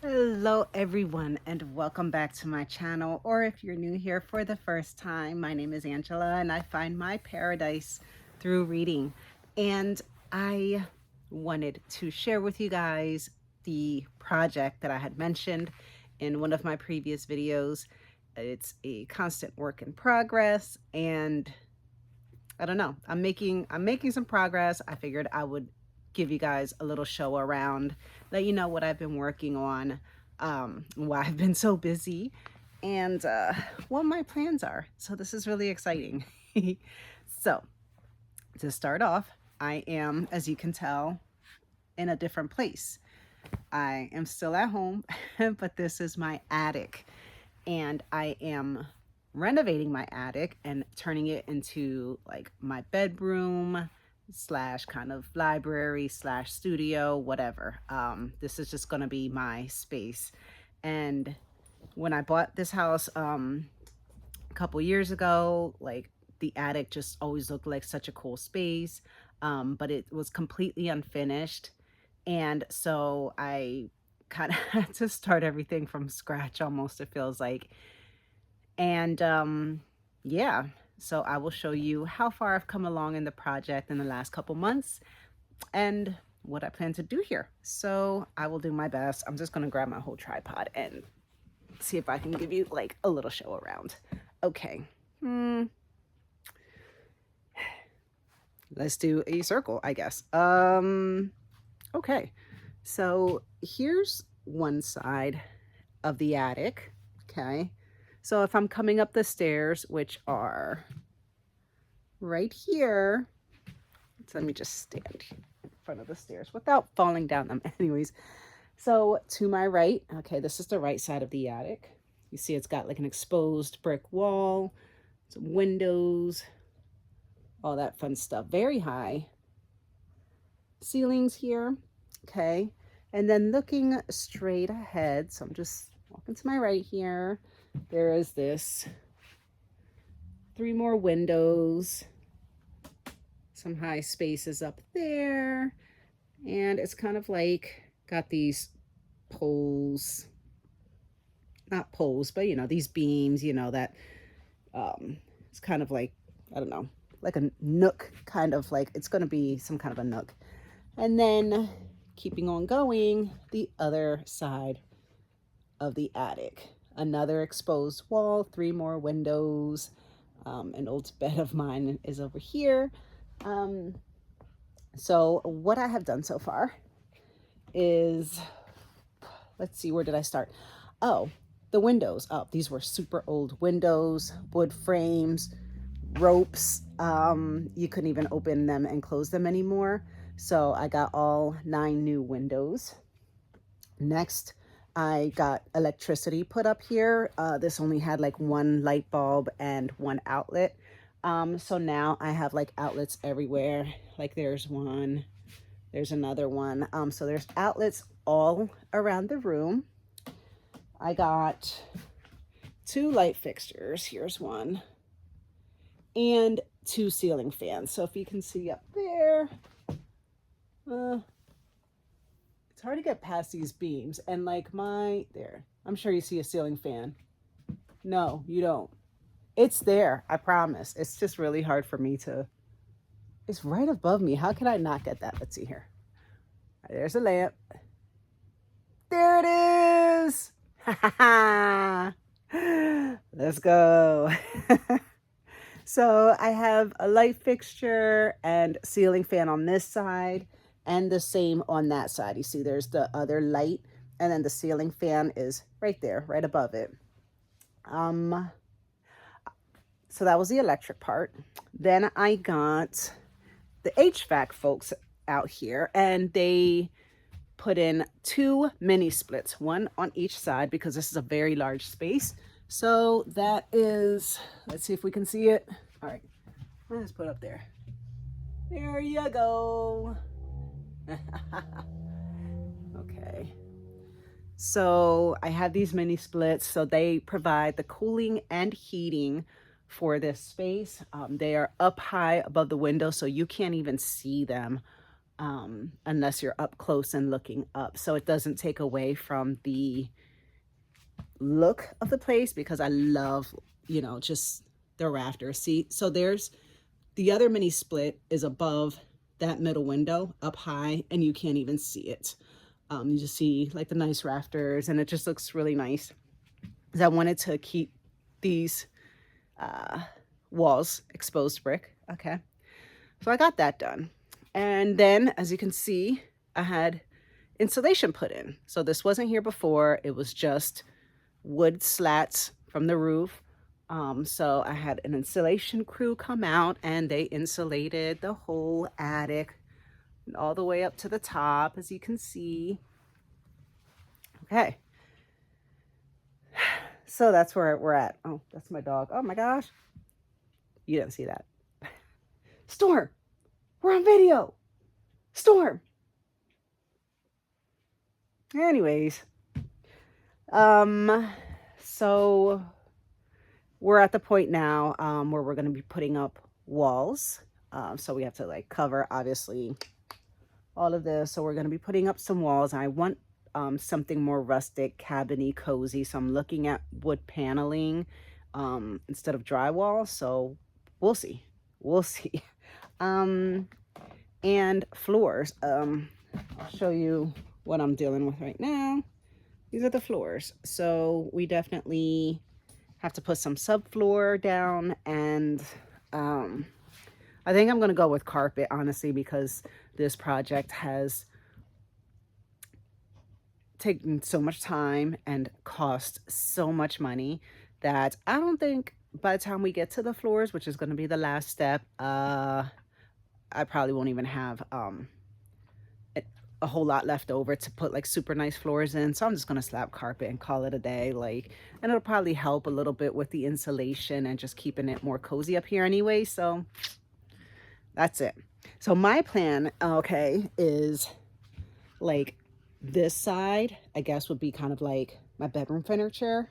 Hello everyone and welcome back to my channel, or if you're new here for the first time, my name is Angela and I find my paradise through reading. And I wanted to share with you guys the project that I had mentioned in one of my previous videos. It's a constant work in progress, and I don't know, I'm making some progress. I figured I would give you guys a little show around, let you know what I've been working on, why I've been so busy, and what my plans are. So this is really exciting. So to start off, I am, as you can tell, in a different place. I am still at home, but this is my attic, and I am renovating my attic and turning it into like my bedroom slash kind of library slash studio, whatever. This is just gonna be my space. And when I bought this house a couple years ago, like, the attic just always looked like such a cool space, but it was completely unfinished. And so I kind of had to start everything from scratch, almost, it feels like. And yeah, so I will show you how far I've come along in the project in the last couple months and what I plan to do here. So I will do my best. I'm just going to grab my whole tripod and see if I can give you like a little show around. Okay. Let's do a circle, I guess. Okay. So here's one side of the attic. Okay. So if I'm coming up the stairs, which are right here, so let me just stand in front of the stairs without falling down them. Anyways, so to my right, okay, this is the right side of the attic. You see it's got like an exposed brick wall, some windows, all that fun stuff. Very high ceilings here, okay? And then looking straight ahead, so I'm just walking to my right here, there is this 3 more windows, some high spaces up there, and it's kind of like got these poles, not poles, but you know, these beams, you know, that it's kind of like, I don't know, like a nook, kind of like it's going to be some kind of a nook. And then keeping on going, the other side of the attic, another exposed wall, 3 more windows. An old bed of mine is over here. So what I have done so far is, let's see, where did I start? Oh, the windows. Oh, these were super old windows, wood frames, ropes. You couldn't even open them and close them anymore. So I got all 9 new windows. Next, I got electricity put up here. This only had like 1 light bulb and 1 outlet. So now I have like outlets everywhere. Like there's one, there's another one. So there's outlets all around the room. I got 2 light fixtures. Here's one. And 2 ceiling fans. So if you can see up there, it's hard to get past these beams. And like there, I'm sure you see a ceiling fan. No, you don't. It's there, I promise. It's just really hard for me to, it's right above me. How can I not get that? Let's see here. There's a lamp. There it is. Let's go. So I have a light fixture and ceiling fan on this side and the same on that side. You see there's the other light, and then the ceiling fan is right there, right above it. So that was the electric part. Then I got the HVAC folks out here, and they put in 2 mini splits, 1 on each side, because this is a very large space. So that is, let's see if we can see it. All right, let's put it up there. There you go. Okay. So I have these mini splits, so they provide the cooling and heating for this space. They are up high above the window, so you can't even see them unless you're up close and looking up. So it doesn't take away from the look of the place, because I love, you know, just the rafters. See, so there's the other mini split is above that middle window up high, and you can't even see it. You just see like the nice rafters, and it just looks really nice. Because I wanted to keep these walls exposed brick. Okay, so I got that done. And then, as you can see, I had insulation put in. So this wasn't here before. It was just wood slats from the roof. So I had an insulation crew come out, and they insulated the whole attic all the way up to the top, as you can see. Okay. So that's where we're at. Oh, that's my dog. Oh my gosh. You didn't see that. Storm, we're on video. Storm. Anyways, so we're at the point now where we're going to be putting up walls. So we have to like cover, obviously, all of this. So we're going to be putting up some walls. I want something more rustic, cabiny, cozy. So I'm looking at wood paneling instead of drywall. So we'll see. We'll see. And floors. I'll show you what I'm dealing with right now. These are the floors. So we definitely have to put some subfloor down, and I think I'm going to go with carpet, honestly, because this project has taken so much time and cost so much money that I don't think by the time we get to the floors, which is going to be the last step, I probably won't even have a whole lot left over to put like super nice floors in. So I'm just going to slap carpet and call it a day. Like, and it'll probably help a little bit with the insulation and just keeping it more cozy up here anyway. So that's it. So my plan, okay, is like this side, I guess, would be kind of like my bedroom furniture.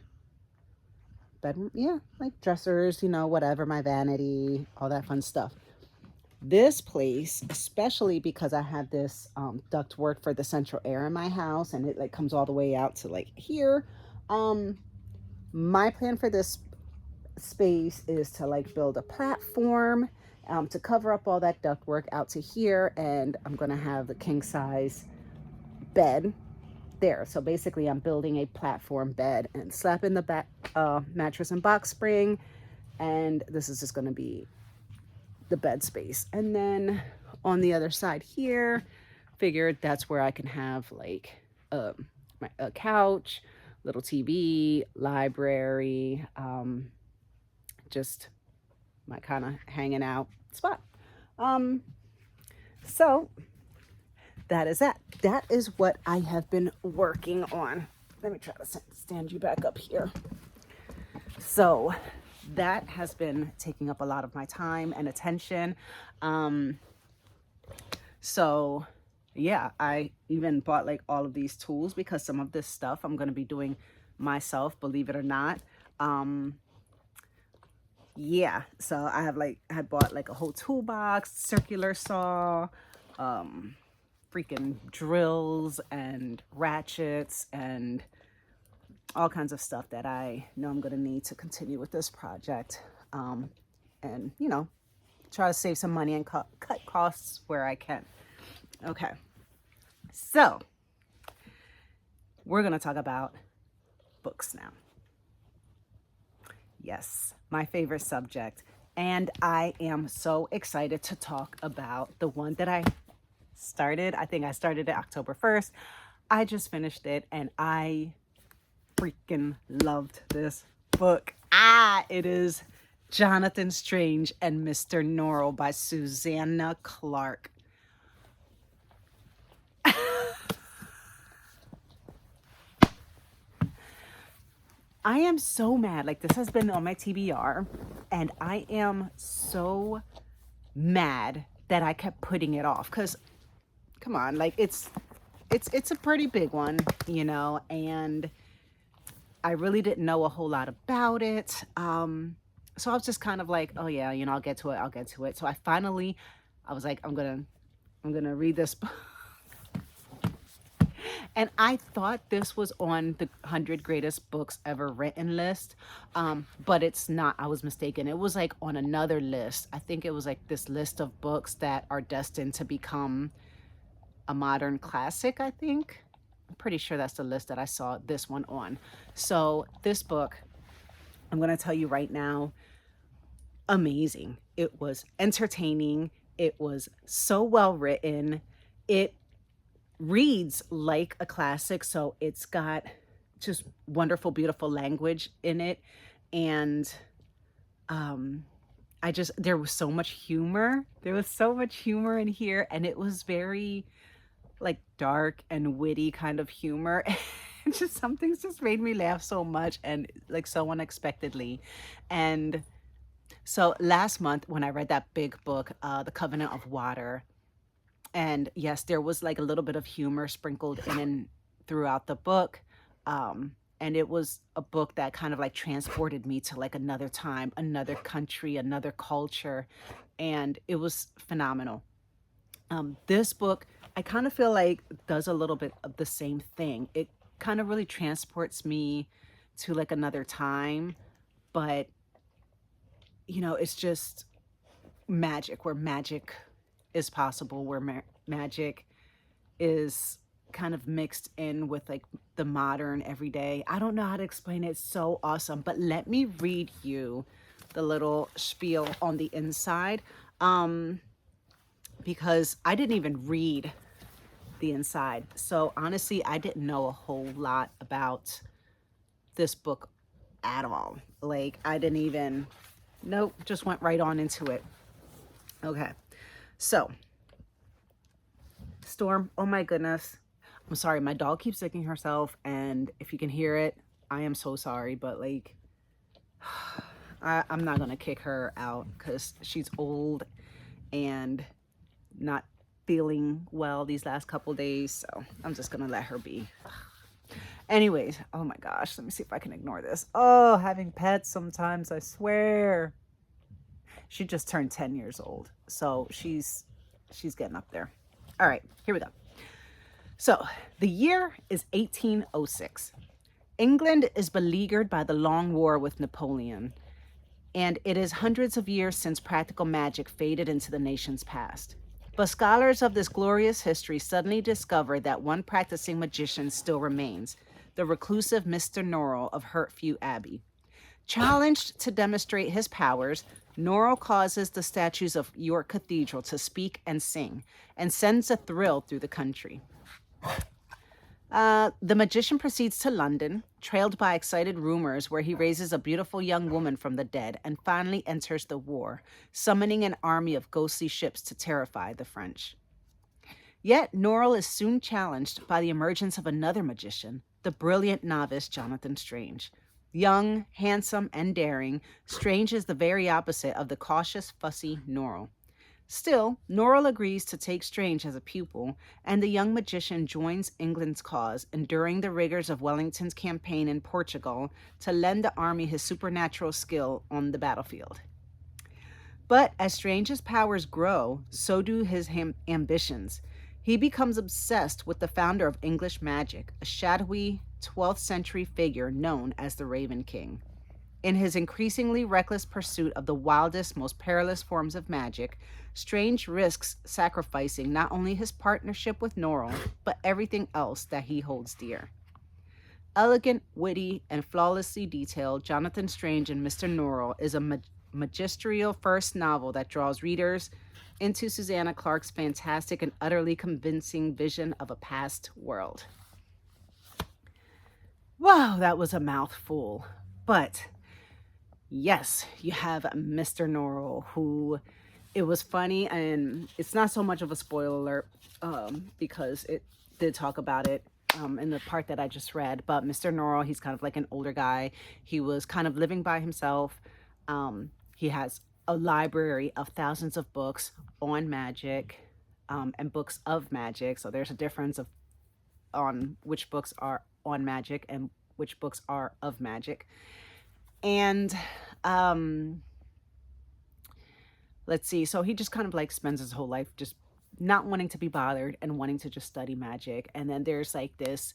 Bedroom, yeah, like dressers, you know, whatever, my vanity, all that fun stuff. This place, especially because I have this ductwork for the central air in my house, and it like comes all the way out to like here. My plan for this space is to like build a platform to cover up all that ductwork out to here, and I'm gonna have the king size bed there. So basically I'm building a platform bed and slapping the back mattress and box spring, and this is just going to be the bed space. And then on the other side here, figured that's where I can have like a couch, little TV, library, just my kind of hanging out spot. So that is that. That is what I have been working on. Let me try to stand you back up here. So that has been taking up a lot of my time and attention. So yeah, I even bought like all of these tools because some of this stuff I'm going to be doing myself, believe it or not. Yeah, so I had bought like a whole toolbox, circular saw, freaking drills and ratchets and all kinds of stuff that I know I'm going to need to continue with this project. And, you know, try to save some money and cut costs where I can. Okay. So we're going to talk about books now. Yes, my favorite subject. And I am so excited to talk about the one that I started. I think I started it October 1st. I just finished it and I freaking loved this book. It is Jonathan Strange and Mr. Norrell by Susanna Clarke. I am so mad. Like, this has been on my TBR, and I am so mad that I kept putting it off. Because, come on, like, it's a pretty big one, you know, and I really didn't know a whole lot about it. So I was just kind of like, oh yeah, you know, I'll get to it. So I was like, I'm going to I'm going to read this book. And I thought this was on the 100 greatest books ever written list, but it's not. I was mistaken. It was like on another list. I think it was like this list of books that are destined to become a modern classic, I think. I'm pretty sure that's the list that I saw this one on. So this book, I'm going to tell you right now, amazing. It was entertaining. It was so well written. It reads like a classic, so it's got just wonderful, beautiful language in it. And there was so much humor. There was so much humor in here, and it was very like dark and witty kind of humor. Just some things just made me laugh so much and like so unexpectedly. And so last month when I read that big book, The Covenant of Water, and yes, there was like a little bit of humor sprinkled in and throughout the book. And it was a book that kind of like transported me to like another time, another country, another culture. And it was phenomenal. This book, I kind of feel like does a little bit of the same thing. It kind of really transports me to like another time, but you know, it's just magic, where magic is possible, where magic is kind of mixed in with like the modern everyday. I don't know how to explain it. It's so awesome. But let me read you the little spiel on the inside, because I didn't even read the inside. So honestly, I didn't know a whole lot about this book at all. Like I didn't even, nope, just went right on into it. Okay. So Storm, oh my goodness. I'm sorry, my dog keeps licking herself, and if you can hear it, I am so sorry, but like, I'm not gonna kick her out because she's old and not feeling well these last couple days, so I'm just gonna let her be. Anyways, oh my gosh, let me see if I can ignore this. Oh, having pets sometimes, I swear. She just turned 10 years old, so she's getting up there. All right, here we go. So the year is 1806. England is beleaguered by the long war with Napoleon, and it is hundreds of years since practical magic faded into the nation's past. But scholars of this glorious history suddenly discover that one practicing magician still remains, the reclusive Mr. Norrell of Hertford Abbey. Challenged to demonstrate his powers, Norrell causes the statues of York Cathedral to speak and sing, and sends a thrill through the country. The magician proceeds to London, trailed by excited rumors, where he raises a beautiful young woman from the dead and finally enters the war, summoning an army of ghostly ships to terrify the French. Yet Norrell is soon challenged by the emergence of another magician, the brilliant novice Jonathan Strange. Young, handsome, and daring, Strange is the very opposite of the cautious, fussy Norrell. Still, Norrell agrees to take Strange as a pupil, and the young magician joins England's cause, enduring the rigors of Wellington's campaign in Portugal to lend the army his supernatural skill on the battlefield. But as Strange's powers grow, so do his ambitions. He becomes obsessed with the founder of English magic, a shadowy 12th century figure known as the Raven King. In his increasingly reckless pursuit of the wildest, most perilous forms of magic, Strange risks sacrificing not only his partnership with Norrell, but everything else that he holds dear. Elegant, witty, and flawlessly detailed, Jonathan Strange and Mr. Norrell is a magisterial first novel that draws readers into Susanna Clarke's fantastic and utterly convincing vision of a past world. Wow, that was a mouthful. But yes, you have Mr. Norrell, who, it was funny, and it's not so much of a spoiler alert, because it did talk about it in the part that I just read. But Mr. Norrell, he's kind of like an older guy. He was kind of living by himself. He has a library of thousands of books on magic, and books of magic. So there's a difference on which books are on magic and which books are of magic. And let's see, so he just kind of like spends his whole life just not wanting to be bothered and wanting to just study magic. And then there's like this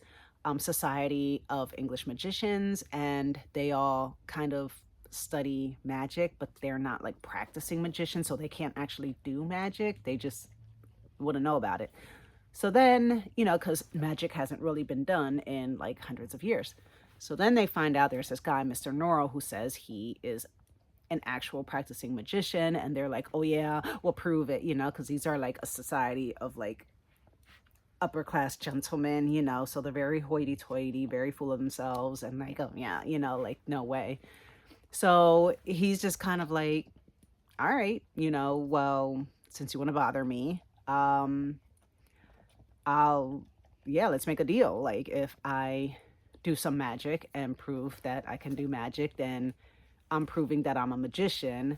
society of English magicians, and they all kind of study magic, but they're not like practicing magicians, so they can't actually do magic. They just wouldn't know about it. So then, because magic hasn't really been done in like hundreds of years. So then they find out there's this guy, Mr. Norrell, who says he is an actual practicing magician. And they're like, oh, yeah, we'll prove it, because these are like a society of like upper class gentlemen, so they're very hoity toity, very full of themselves. And like, oh, yeah, like, no way. So he's just kind of like, all right, well, since you want to bother me, I'll, yeah, let's make a deal. Like, if I do some magic and prove that I can do magic, then I'm proving that I'm a magician,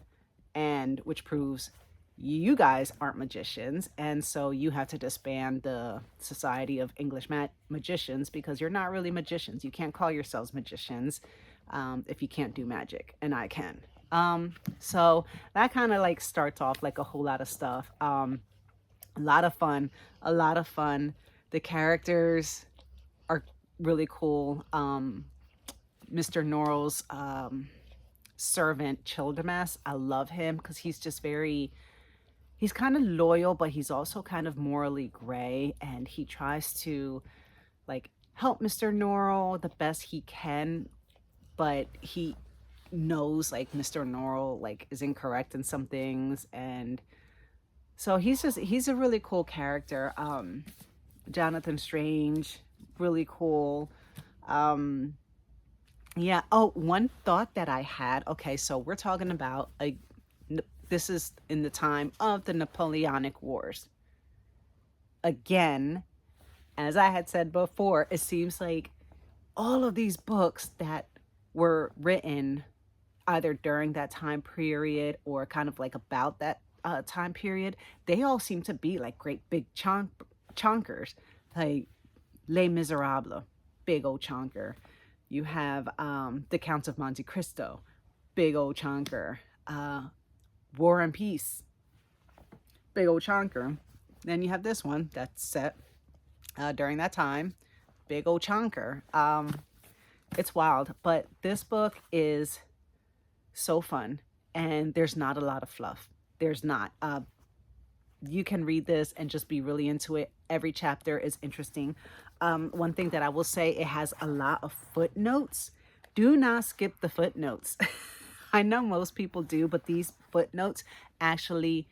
and which proves you guys aren't magicians. And so you have to disband the Society of English Magicians, because you're not really magicians. You can't call yourselves magicians if you can't do magic, and I can. So that kind of like starts off like a whole lot of stuff. A lot of fun, a lot of fun. The characters are really cool. Mr. Norrell's servant, Childemas, I love him because he's just he's kind of loyal, but he's also kind of morally gray, and he tries to like help Mr. Norrell the best he can, but he knows like Mr. Norrell like is incorrect in some things. And so he's a really cool character. Jonathan Strange, really cool. Yeah. Oh, one thought that I had. Okay, so we're talking about this is in the time of the Napoleonic Wars. Again, as I had said before, it seems like all of these books that were written either during that time period or kind of like about that time period, they all seem to be like great big chonkers, like Les Miserables, big old chonker. You have The Count of Monte Cristo, big old chonker. War and Peace, big old chonker. Then you have this one that's set during that time, big old chonker. It's wild, but this book is so fun, and there's not a lot of fluff. There's not. You can read this and just be really into it. Every chapter is interesting. One thing that I will say, it has a lot of footnotes. Do not skip the footnotes. I know most people do, but these footnotes actually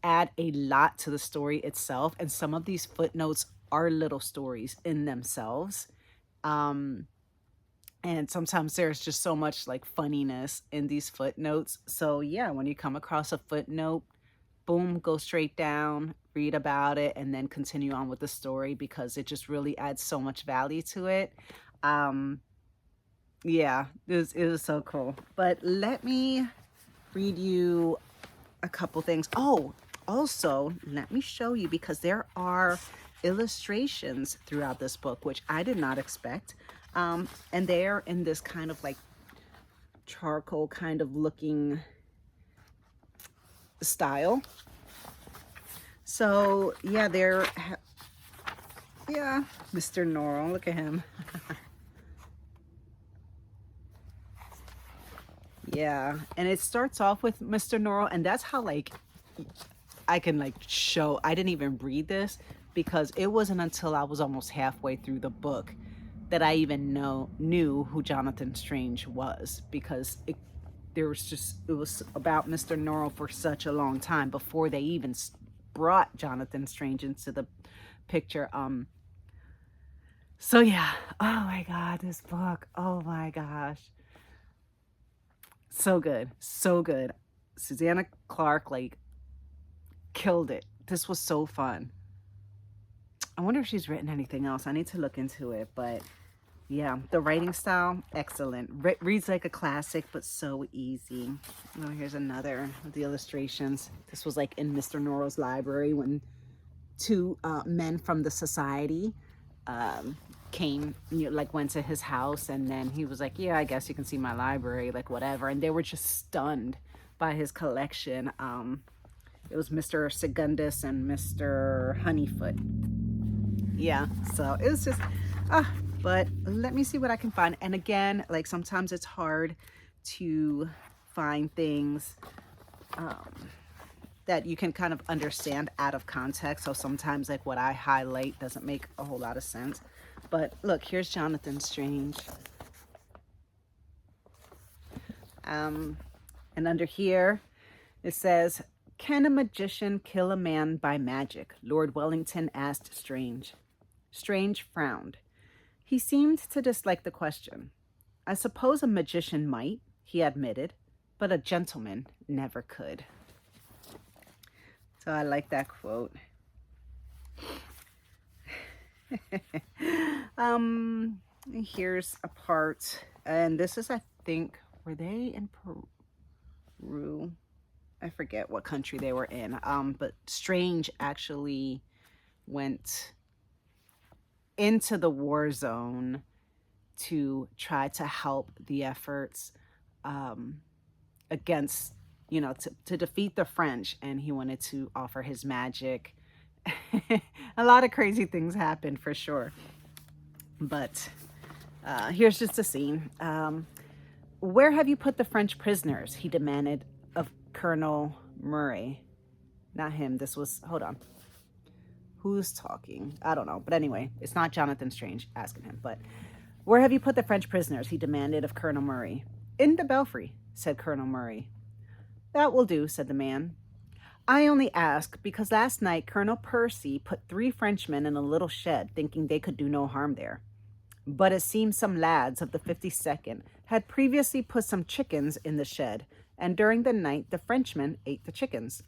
add a lot to the story itself. And some of these footnotes are little stories in themselves. And sometimes there's just so much like funniness in these footnotes. So yeah, when you come across a footnote, boom, go straight down, read about it, and then continue on with the story, because it just really adds so much value to it. Yeah, it was so cool. But let me read you a couple things. Oh, also, let me show you, because there are illustrations throughout this book, which I did not expect. And they're in this kind of like charcoal kind of looking style. So yeah, yeah, Mr. Norrell, look at him. Yeah, and it starts off with Mr. Norrell, and that's how like I can like show I didn't even read this, because it wasn't until I was almost halfway through the book that I even knew who Jonathan Strange was, because it was about Mr. Norrell for such a long time before they even brought Jonathan Strange into the picture. So yeah, oh my God, this book, oh my gosh, so good, so good. Susanna Clarke like killed it. This was so fun. I wonder if she's written anything else. I need to look into it, but yeah, the writing style, excellent. Reads like a classic, but so easy. Oh, here's another of the illustrations. This was like in Mr. Norrell's library when two men from the society came, like went to his house, and then he was like, yeah, I guess you can see my library, like whatever. And they were just stunned by his collection. It was Mr. Segundus and Mr. Honeyfoot. Yeah, so it was just, but let me see what I can find. And again, like sometimes it's hard to find things that you can kind of understand out of context. So sometimes like what I highlight doesn't make a whole lot of sense. But look, here's Jonathan Strange. And under here, it says, can a magician kill a man by magic? Lord Wellington asked Strange. Strange frowned. He seemed to dislike the question. I suppose a magician might, he admitted, but a gentleman never could. So I like that quote. Here's a part, and this is, I think, were they in Peru? I forget what country they were in. But Strange actually went into the war zone to try to help the efforts against, you know, to defeat the French, and he wanted to offer his magic. A lot of crazy things happened for sure. But here's just a scene. Where have you put the French prisoners? He demanded of Colonel Murray. Not him. This was, hold on. Who's talking? I don't know. But anyway, it's not Jonathan Strange asking him. But where have you put the French prisoners? He demanded of Colonel Murray. In the belfry, said Colonel Murray. That will do, said the man. I only ask because last night Colonel Percy put 3 Frenchmen in a little shed thinking they could do no harm there. But it seems some lads of the 52nd had previously put some chickens in the shed, and during the night the Frenchmen ate the chickens.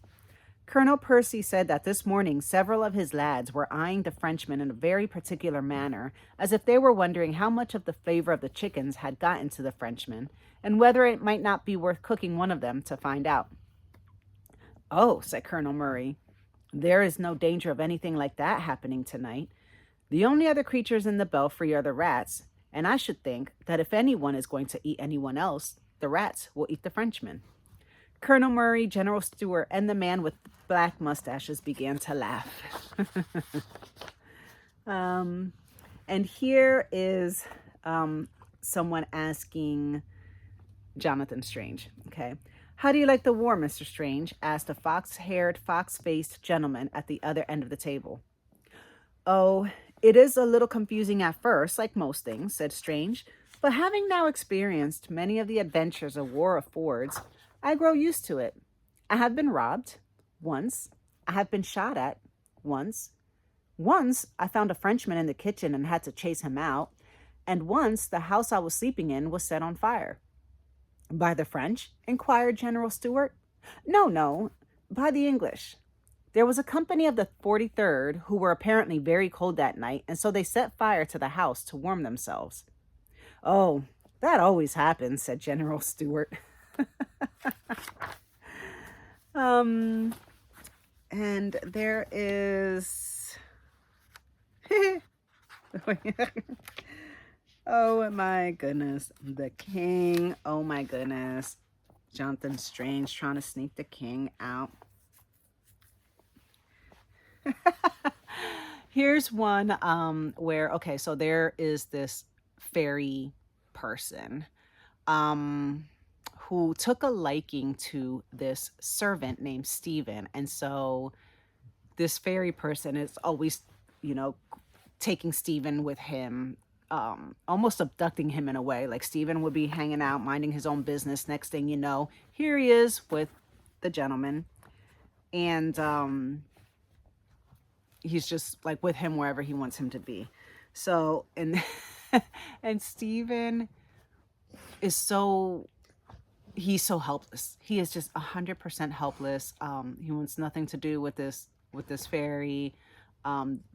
Colonel Percy said that this morning several of his lads were eyeing the Frenchmen in a very particular manner, as if they were wondering how much of the flavor of the chickens had gotten to the Frenchmen, and whether it might not be worth cooking one of them to find out. Oh, said Colonel Murray, there is no danger of anything like that happening tonight. The only other creatures in the belfry are the rats, and I should think that if anyone is going to eat anyone else, the rats will eat the Frenchmen. Colonel Murray, General Stewart, and the man with black mustaches began to laugh. And here is someone asking Jonathan Strange, okay? How do you like the war, Mr. Strange? Asked a fox-haired, fox-faced gentleman at the other end of the table. Oh, it is a little confusing at first, like most things, said Strange, but having now experienced many of the adventures a war affords, I grow used to it. I have been robbed once. I have been shot at once. Once I found a Frenchman in the kitchen and had to chase him out. And once the house I was sleeping in was set on fire. By the French? Inquired General Stewart. No, by the English. There was a company of the 43rd who were apparently very cold that night, and so they set fire to the house to warm themselves. Oh, that always happens, said General Stewart. And there is oh my goodness, the king. Oh my goodness, Jonathan Strange trying to sneak the king out. Here's one where, okay, so there is this fairy person who took a liking to this servant named Stephen. And so this fairy person is always, you know, taking Stephen with him, almost abducting him in a way. Like Stephen would be hanging out, minding his own business. Next thing you know, here he is with the gentleman. And he's just like with him wherever he wants him to be. So, and Stephen is so, he's so helpless. He is just 100% helpless. He wants nothing to do with this fairy.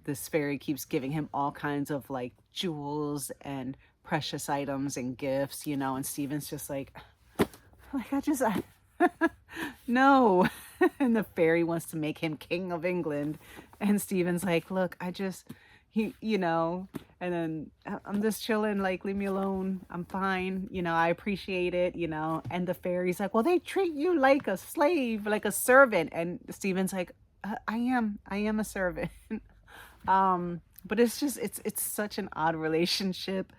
This fairy keeps giving him all kinds of like jewels and precious items and gifts, you know, and Stephen's just like no. And the fairy wants to make him king of England. And Stephen's like, look, you know, And then I'm just chilling, like, leave me alone. I'm fine. I appreciate it, And the fairy's like, well, they treat you like a slave, like a servant. And Stephen's like, I am a servant. But it's such an odd relationship.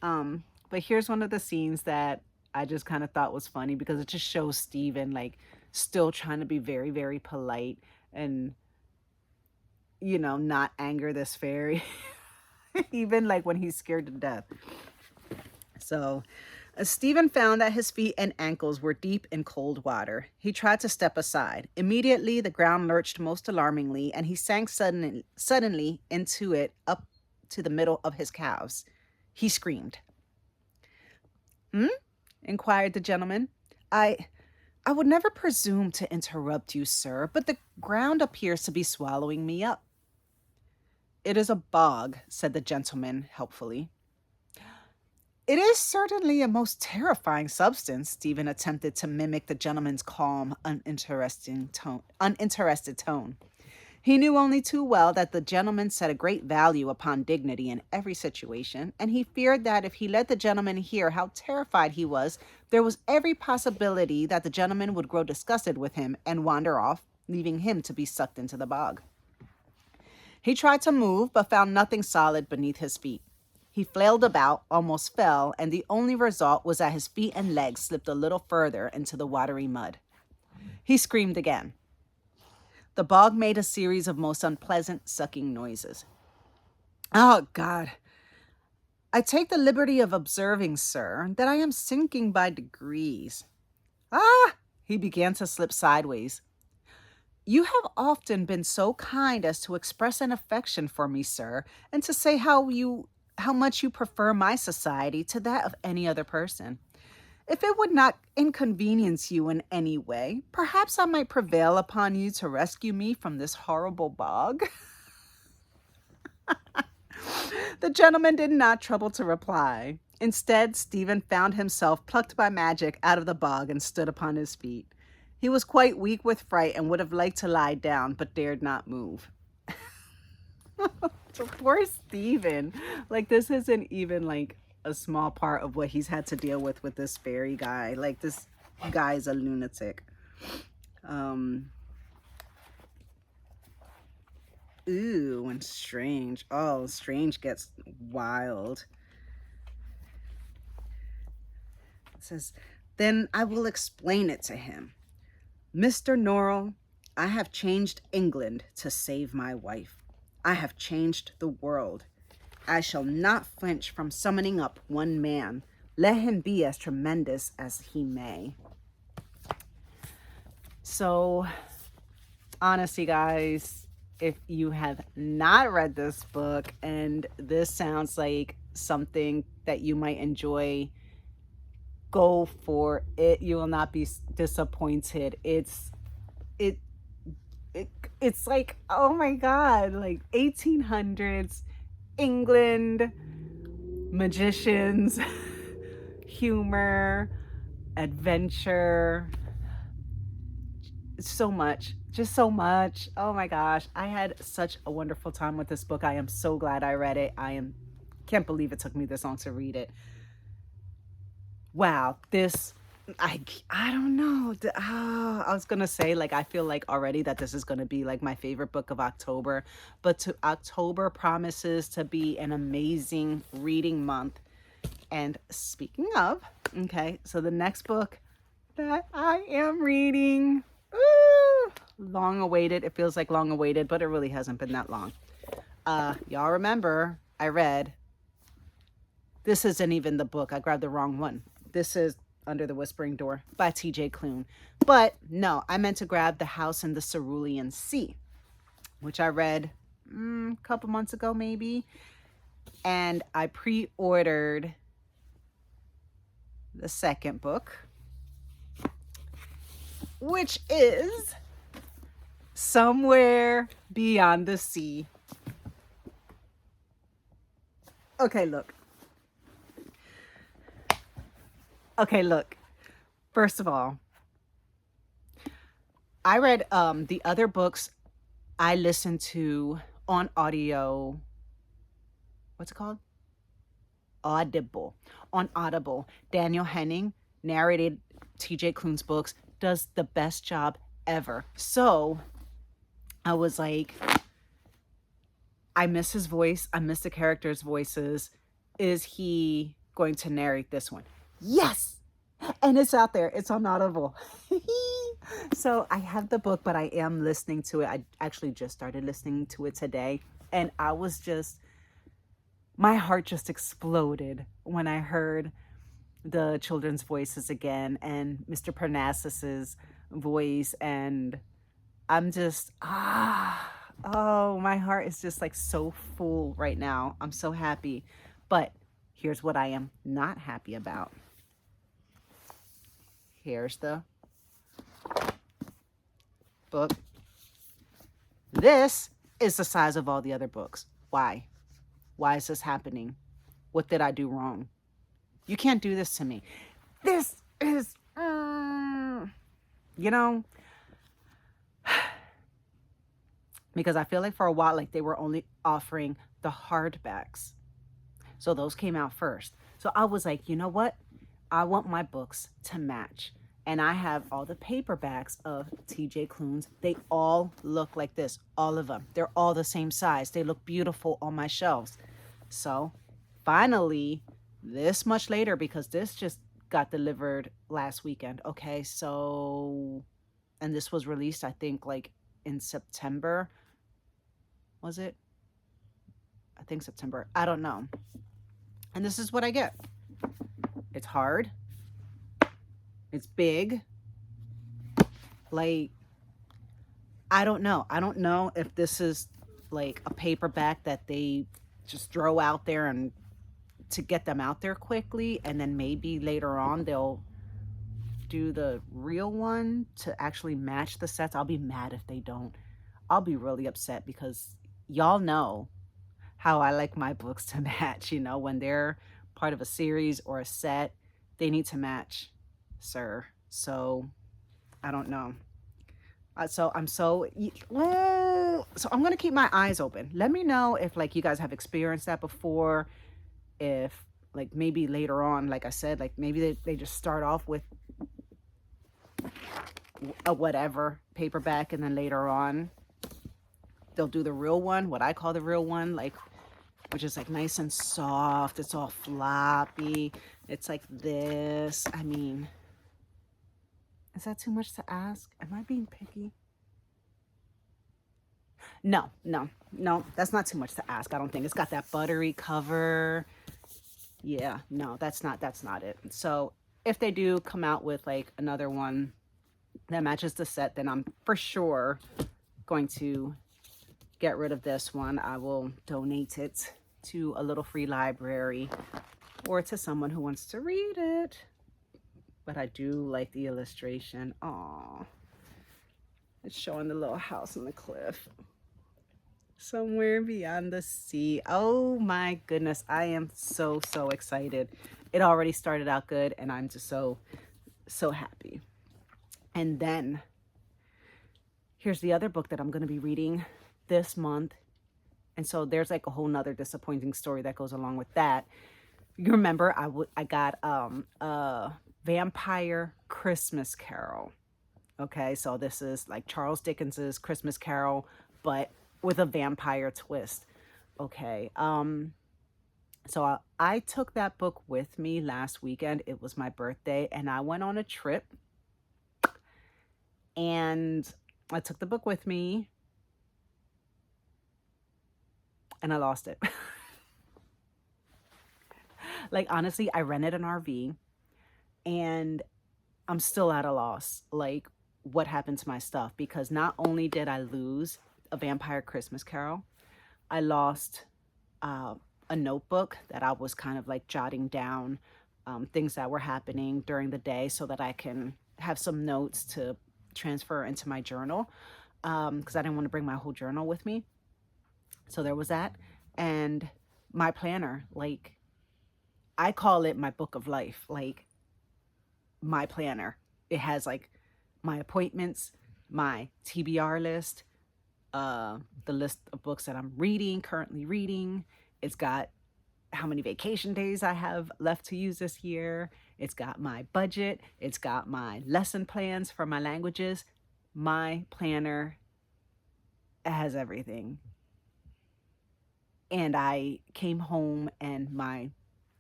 But here's one of the scenes that I just kind of thought was funny because it just shows Stephen like still trying to be very, very polite and, not anger this fairy, even like when he's scared to death. So, Stephen found that his feet and ankles were deep in cold water. He tried to step aside. Immediately, the ground lurched most alarmingly, and he sank suddenly into it up to the middle of his calves. He screamed. "Hmm?" inquired the gentleman. I would never presume to interrupt you, sir, but the ground appears to be swallowing me up. It is a bog, said the gentleman helpfully. It is certainly a most terrifying substance. Stephen attempted to mimic the gentleman's calm, uninterested tone. He knew only too well that the gentleman set a great value upon dignity in every situation, and he feared that if he let the gentleman hear how terrified he was, there was every possibility that the gentleman would grow disgusted with him and wander off, leaving him to be sucked into the bog. He tried to move, but found nothing solid beneath his feet. He flailed about, almost fell, and the only result was that his feet and legs slipped a little further into the watery mud. He screamed again. The bog made a series of most unpleasant sucking noises. Oh, God. I take the liberty of observing, sir, that I am sinking by degrees. Ah! He began to slip sideways. You have often been so kind as to express an affection for me, sir, and to say how much you prefer my society to that of any other person. If it would not inconvenience you in any way, perhaps I might prevail upon you to rescue me from this horrible bog. The gentleman did not trouble to reply. Instead, Stephen found himself plucked by magic out of the bog and stood upon his feet. He was quite weak with fright and would have liked to lie down, but dared not move. So poor Stephen. Like, this isn't even like a small part of what he's had to deal with this fairy guy. Like, this guy is a lunatic. Ooh, and Strange. Oh, Strange gets wild. It says, then I will explain it to him. Mr. Norrell, I have changed England to save my wife. I have changed the world. I shall not flinch from summoning up one man, let him be as tremendous as he may. So, honestly, guys, if you have not read this book and this sounds like something that you might enjoy, go for it. You will not be disappointed. It's like, oh my God, like 1800s England, magicians, humor, adventure, so much, just so much. Oh my gosh, I had such a wonderful time with this book. I am so glad I read it. Can't believe it took me this long to read it. Wow, I don't know. I was gonna say, like, I feel like already that this is gonna be like my favorite book of October, but October promises to be an amazing reading month. And speaking of, okay, so the next book that I am reading, long awaited. It feels like long awaited, but it really hasn't been that long. Y'all remember I read, this isn't even the book. I grabbed the wrong one. This is Under the Whispering Door by T.J. Klune. But no, I meant to grab The House in the Cerulean Sea, which I read a couple months ago maybe. And I pre-ordered the second book, which is Somewhere Beyond the Sea. Okay, look. First of all, I read the other books I listened to on audio. What's it called? On Audible. Daniel Henning narrated TJ Klune's books, does the best job ever. So I was like, I miss his voice. I miss the characters' voices. Is he going to narrate this one? Yes! And it's out there. It's on Audible. So I have the book, but I am listening to it. I actually just started listening to it today. And I was just, my heart just exploded when I heard the children's voices again and Mr. Parnassus's voice. And I'm just, oh, my heart is just like so full right now. I'm so happy. But here's what I am not happy about. Here's the book. This is the size of all the other books. Why? Why is this happening? What did I do wrong? You can't do this to me. This is, you know, because I feel like for a while, like they were only offering the hardbacks. So those came out first. So I was like, you know what? I want my books to match. And I have all the paperbacks of TJ Klune's. They all look like this, all of them. They're all the same size. They look beautiful on my shelves. So finally, this much later, because this just got delivered last weekend. Okay, so, and this was released, I think, like in September. Was it? I think September. I don't know. And this is what I get. It's hard. It's big. Like, I don't know. I don't know if this is like a paperback that they just throw out there and to get them out there quickly. And then maybe later on they'll do the real one to actually match the sets. I'll be mad if they don't. I'll be really upset because y'all know how I like my books to match. You know, when they're part of a series or a set, they need to match, sir. So I don't know. So I'm going to keep my eyes open. Let me know if like you guys have experienced that before, if like maybe later on, like I said, like maybe they just start off with a whatever paperback and then later on they'll do the real one, what I call the real one, like, which is like nice and soft. It's all floppy. It's like this. I mean, is that too much to ask? Am I being picky? No, that's not too much to ask. I don't think. It's got that buttery cover. Yeah, no, that's not it. So if they do come out with like another one that matches the set, then I'm for sure going to get rid of this one. I will donate it to a little free library or to someone who wants to read it. But I do like the illustration. Aww. It's showing the little house on the cliff. Somewhere beyond the sea. Oh my goodness. I am so excited. It already started out good and I'm just so happy. And then here's the other book that I'm going to be reading this month. And so there's like a whole nother disappointing story that goes along with that. You remember I got a Vampire Christmas Carol. Okay, so this is like Charles Dickens's Christmas Carol, but with a vampire twist. Okay, so I took that book with me last weekend. It was my birthday, and I went on a trip. And I took the book with me, and I lost it. Like, honestly, I rented an RV, and I'm still at a loss. Like, what happened to my stuff? Because not only did I lose a Vampire Christmas Carol, I lost a notebook that I was kind of like jotting down things that were happening during the day so that I can have some notes to transfer into my journal, because I didn't want to bring my whole journal with me. So there was that. And my planner, like, I call it my book of life, like my planner. It has like my appointments, my TBR list, the list of books that I'm currently reading. It's got how many vacation days I have left to use this year. It's got my budget. It's got my lesson plans for my languages. My planner has everything. And I came home and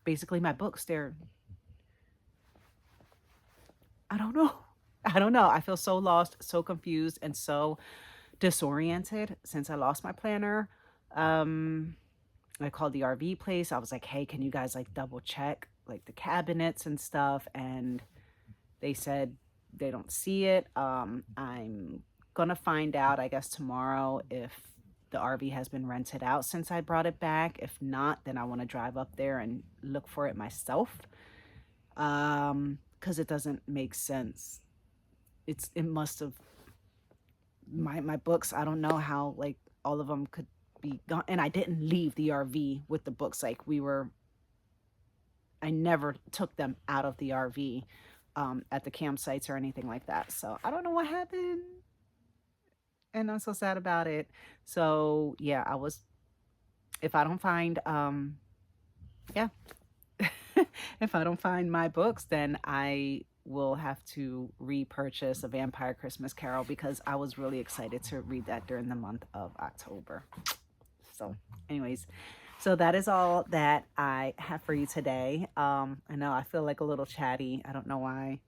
basically my books, I don't know. I don't know. I feel so lost, so confused, and so disoriented since I lost my planner. Um, I called the RV place. I was like, hey, can you guys like double check like the cabinets and stuff? And they said they don't see it. I'm gonna find out, I guess, tomorrow if the RV has been rented out since I brought it back. If not, then I want to drive up there and look for it myself. Because it doesn't make sense. It must have my books. I don't know how like all of them could be gone, and I didn't leave the RV with the books. Like I never took them out of the RV at the campsites or anything like that. So I don't know what happened, and I'm so sad about it. So yeah, if I don't find yeah, if I don't find my books, then I will have to repurchase A Vampire Christmas Carol because I was really excited to read that during the month of October. So, anyways, so that is all that I have for you today. I know I feel like a little chatty. I don't know why.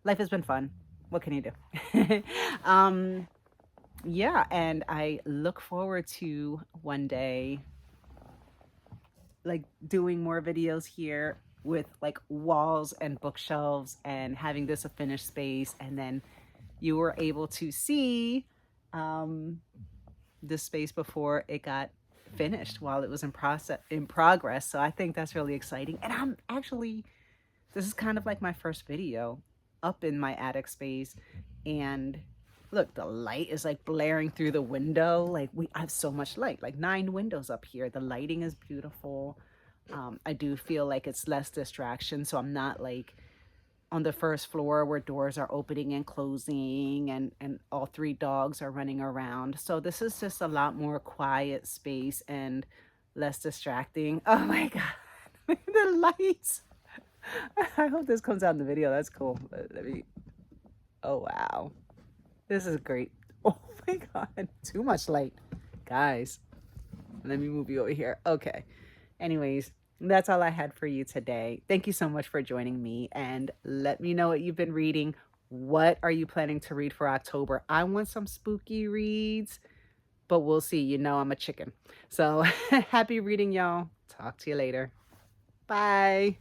Life has been fun. What can you do? um, yeah, and I look forward to one day like doing more videos here with like walls and bookshelves and having this a finished space, and then you were able to see um the space before it got finished while it was in progress. So I think that's really exciting, and I'm actually, this is kind of like my first video up in my attic space. And look, the light is like blaring through the window. Like we have so much light, like 9 windows up here. The lighting is beautiful. I do feel like it's less distraction, so I'm not like on the first floor where doors are opening and closing and all 3 dogs are running around. So this is just a lot more quiet space and less distracting. Oh my god. The lights. I hope this comes out in the video. That's cool. Let me, oh wow, this is great. Oh my god, too much light, guys. Let me move you over here. Okay, anyways, that's all I had for you today. Thank you so much for joining me, and let me know what you've been reading. What are you planning to read for October? I want some spooky reads, but we'll see. You know I'm a chicken. So happy reading, y'all. Talk to you later. Bye.